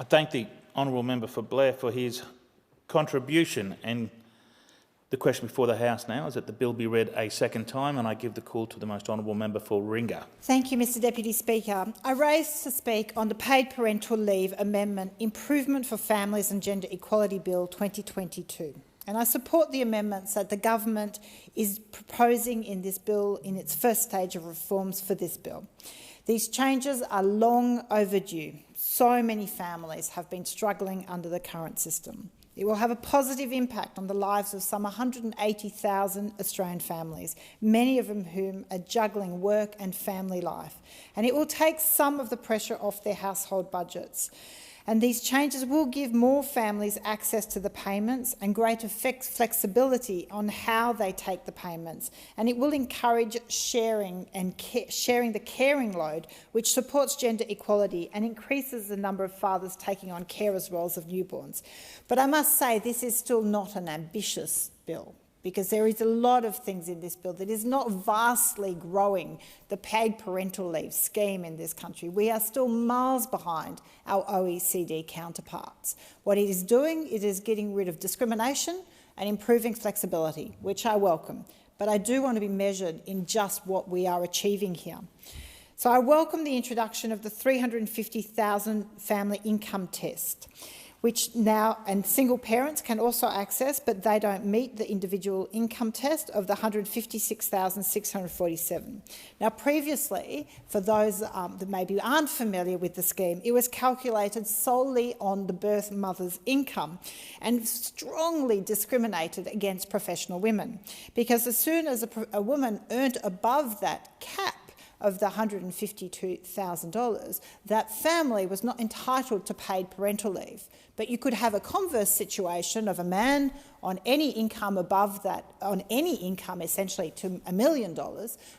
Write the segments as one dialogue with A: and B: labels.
A: I thank the honourable member for Blair for his contribution, and the question before the House now is that the bill be read a second time, and I give the call to the most honourable member for Ringa.
B: Thank you, Mr Deputy Speaker. I rise to speak on the Paid Parental Leave Amendment Improvement for Families and Gender Equality Bill 2022. And I support the amendments that the government is proposing in this bill in its first stage of reforms for this bill. These changes are long overdue. So many families have been struggling under the current system. It will have a positive impact on the lives of some 180,000 Australian families, many of whom are juggling work and family life. And it will take some of the pressure off their household budgets. And these changes will give more families access to the payments and greater flexibility on how they take the payments. And it will encourage sharing the caring load, which supports gender equality and increases the number of fathers taking on carers' roles of newborns. But I must say this is still not an ambitious bill, because there is a lot of things in this bill that is not vastly growing the paid parental leave scheme in this country. We are still miles behind our OECD counterparts. What it is doing, it is getting rid of discrimination and improving flexibility, which I welcome. But I do want to be measured in just what we are achieving here. So I welcome the introduction of the $350,000 family income test, which now and single parents can also access, but they don't meet the individual income test of the $156,647. Now, previously, for those that maybe aren't familiar with the scheme, it was calculated solely on the birth mother's income and strongly discriminated against professional women, because as soon as a woman earned above that cap of the $152,000, that family was not entitled to paid parental leave. But you could have a converse situation of a man on any income above that, on any income essentially to $1 million,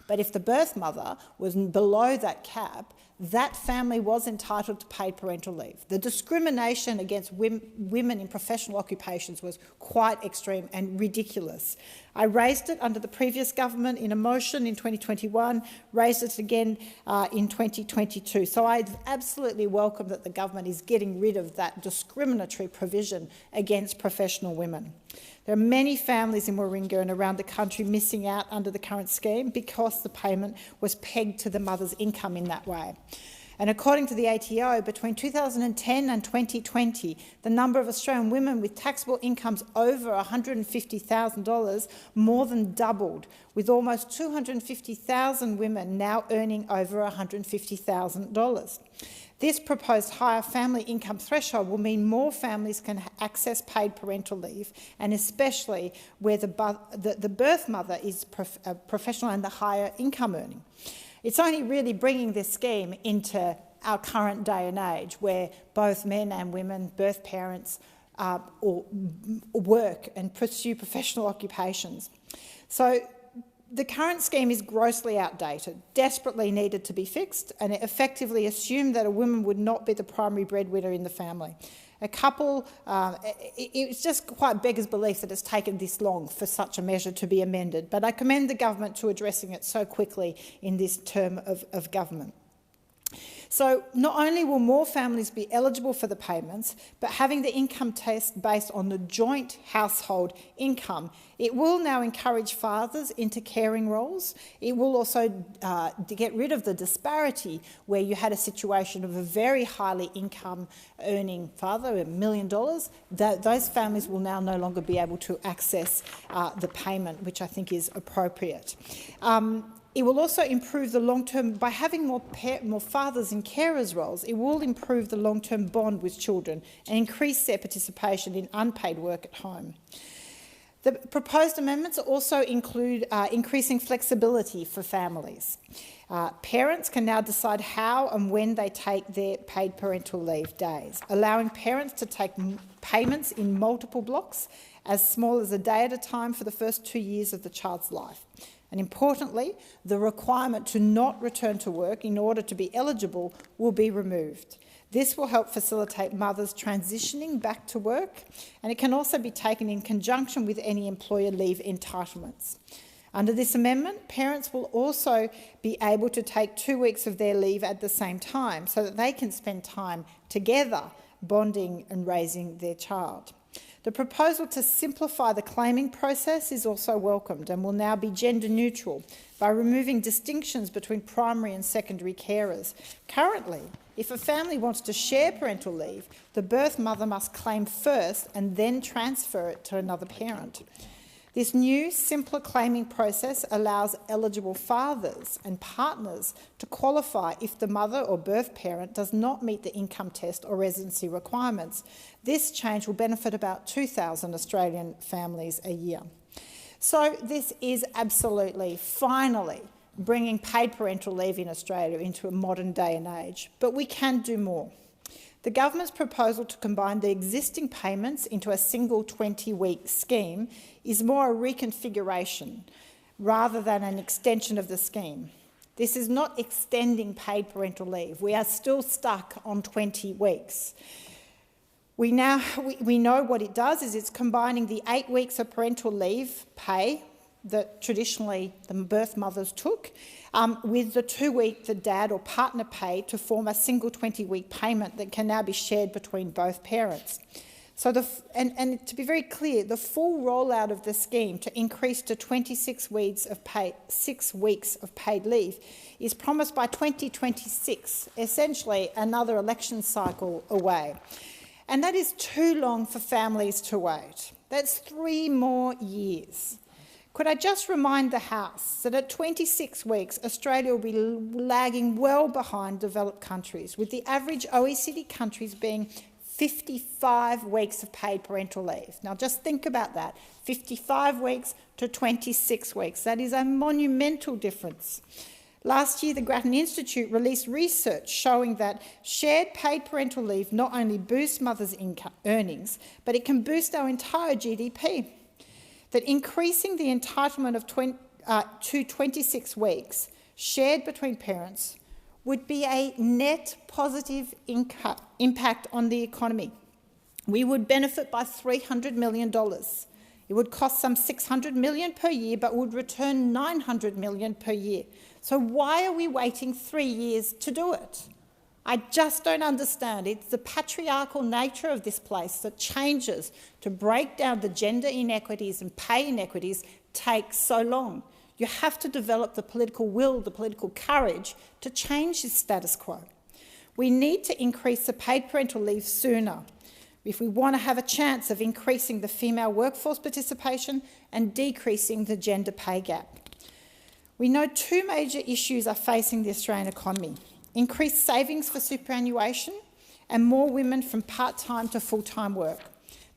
B: but if the birth mother was below that cap, that family was entitled to paid parental leave. The discrimination against women in professional occupations was quite extreme and ridiculous. I raised it under the previous government in a motion in 2021, raised it again in 2022. So I absolutely welcome that the government is getting rid of that discriminatory provision against professional women. There are many families in Warringah and around the country missing out under the current scheme because the payment was pegged to the mother's income in that way. And according to the ATO, between 2010 and 2020, the number of Australian women with taxable incomes over $150,000 more than doubled, with almost 250,000 women now earning over $150,000. This proposed higher family income threshold will mean more families can access paid parental leave, and especially where the birth mother is a professional and the higher income earning. It's only really bringing this scheme into our current day and age, where both men and women, birth parents, or work and pursue professional occupations. So the current scheme is grossly outdated, desperately needed to be fixed, and it effectively assumed that a woman would not be the primary breadwinner in the family. A couple, it's just quite beggars belief that it's taken this long for such a measure to be amended, but I commend the government to addressing it so quickly in this term of government. So not only will more families be eligible for the payments, but having the income test based on the joint household income, it will now encourage fathers into caring roles. It will also get rid of the disparity where you had a situation of a very highly income earning father, $1 million. Those families will now no longer be able to access the payment, which I think is appropriate. It will also improve the long-term, by having more fathers in carers' roles, it will improve the long-term bond with children and increase their participation in unpaid work at home. The proposed amendments also include increasing flexibility for families. Parents can now decide how and when they take their paid parental leave days, allowing parents to take payments in multiple blocks, as small as a day at a time for the first 2 years of the child's life. And importantly, the requirement to not return to work in order to be eligible will be removed. This will help facilitate mothers transitioning back to work, and it can also be taken in conjunction with any employer leave entitlements. Under this amendment, parents will also be able to take 2 weeks of their leave at the same time so that they can spend time together bonding and raising their child. The proposal to simplify the claiming process is also welcomed and will now be gender neutral by removing distinctions between primary and secondary carers. Currently, if a family wants to share parental leave, the birth mother must claim first and then transfer it to another parent. This new, simpler claiming process allows eligible fathers and partners to qualify if the mother or birth parent does not meet the income test or residency requirements. This change will benefit about 2,000 Australian families a year. So this is absolutely, finally, bringing paid parental leave in Australia into a modern day and age. But we can do more. The government's proposal to combine the existing payments into a single 20-week scheme is more a reconfiguration rather than an extension of the scheme. This is not extending paid parental leave. We are still stuck on 20 weeks. We know what it does is it's combining the 8 weeks of parental leave pay that traditionally the birth mothers took with the 2-week the dad or partner paid to form a single 20-week payment that can now be shared between both parents. So, to be very clear, the full rollout of the scheme to increase to 26 weeks of 6 weeks of paid leave is promised by 2026, essentially another election cycle away. And that is too long for families to wait. That's 3 more years. Could I just remind the House that at 26 weeks, Australia will be lagging well behind developed countries, with the average OECD countries being 55 weeks of paid parental leave. Now just think about that, 55 weeks to 26 weeks. That is a monumental difference. Last year, the Grattan Institute released research showing that shared paid parental leave not only boosts mothers' earnings, but it can boost our entire GDP. That increasing the entitlement to 26 weeks shared between parents would be a net positive impact on the economy. We would benefit by $300 million. It would cost some $600 million per year, but would return $900 million per year. So why are we waiting 3 years to do it? I just don't understand. It's the patriarchal nature of this place that changes to break down the gender inequities and pay inequities takes so long. You have to develop the political will, the political courage to change this status quo. We need to increase the paid parental leave sooner if we want to have a chance of increasing the female workforce participation and decreasing the gender pay gap. We know 2 major issues are facing the Australian economy: increased savings for superannuation and more women from part-time to full-time work.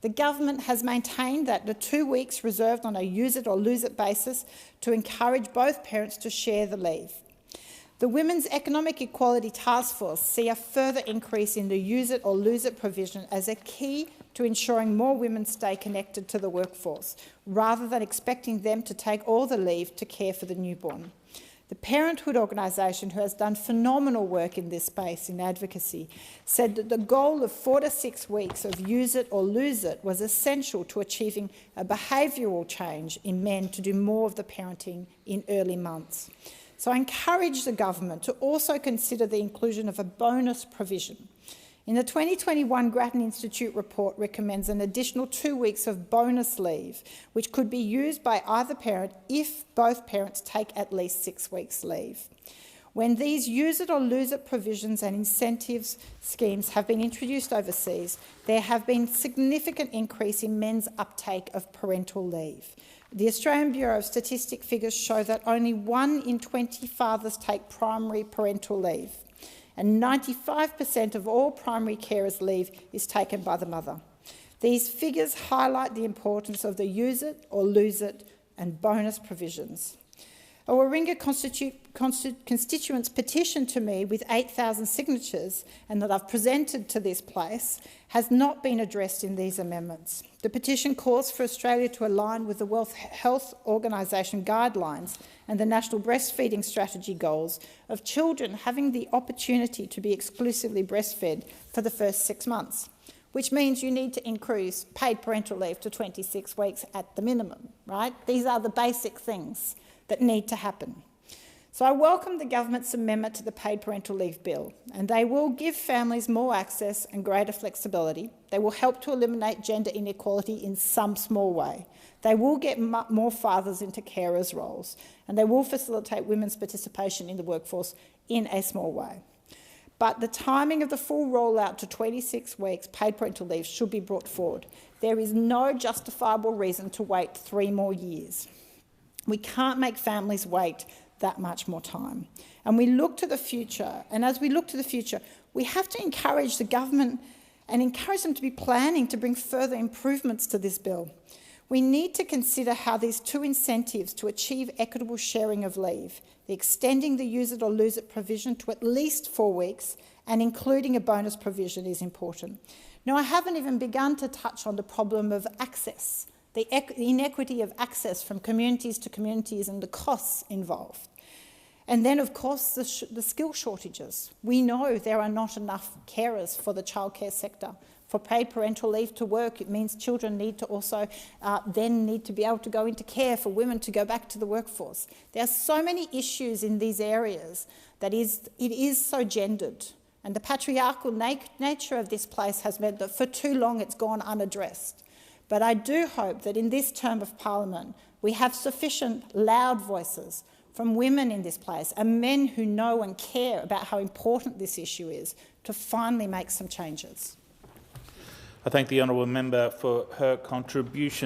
B: The government has maintained that the 2 weeks reserved on a use-it-or-lose-it basis to encourage both parents to share the leave. The Women's Economic Equality Task Force see a further increase in the use-it-or-lose-it provision as a key to ensuring more women stay connected to the workforce, rather than expecting them to take all the leave to care for the newborn. The Parenthood organisation, who has done phenomenal work in this space in advocacy, said that the goal of 4 to 6 weeks of use it or lose it was essential to achieving a behavioural change in men to do more of the parenting in early months. So I encourage the government to also consider the inclusion of a bonus provision. In the 2021 Grattan Institute report recommends an additional 2 weeks of bonus leave, which could be used by either parent if both parents take at least 6 weeks leave. When these use it or lose it provisions and incentives schemes have been introduced overseas, there have been significant increase in men's uptake of parental leave. The Australian Bureau of Statistics figures show that only 1 in 20 fathers take primary parental leave, and 95% of all primary carers' leave is taken by the mother. These figures highlight the importance of the use it or lose it and bonus provisions. A Warringah constituents petition to me with 8,000 signatures and that I've presented to this place has not been addressed in these amendments. The petition calls for Australia to align with the World Health Organisation guidelines and the National Breastfeeding Strategy goals of children having the opportunity to be exclusively breastfed for the first 6 months, which means you need to increase paid parental leave to 26 weeks at the minimum, right? These are the basic things that need to happen. So I welcome the government's amendment to the Paid Parental Leave Bill, and they will give families more access and greater flexibility. They will help to eliminate gender inequality in some small way. They will get more fathers into carers' roles, and they will facilitate women's participation in the workforce in a small way. But the timing of the full rollout to 26 weeks paid parental leave should be brought forward. There is no justifiable reason to wait 3 more years. We can't make families wait that much more time. And we look to the future, and as we look to the future, we have to encourage the government and encourage them to be planning to bring further improvements to this bill. We need to consider how these 2 incentives to achieve equitable sharing of leave, the extending the use it or lose it provision to at least 4 weeks and including a bonus provision, is important. Now, I haven't even begun to touch on the problem of access, the inequity of access from communities to communities and the costs involved. And then, of course, the skill shortages. We know there are not enough carers for the childcare sector. For paid parental leave to work, it means children need to also then need to be able to go into care, for women to go back to the workforce. There are so many issues in these areas that it is so gendered. And the patriarchal nature of this place has meant that for too long it's gone unaddressed. But I do hope that in this term of Parliament we have sufficient loud voices from women in this place and men who know and care about how important this issue is to finally make some changes.
A: I thank the honourable member for her contribution.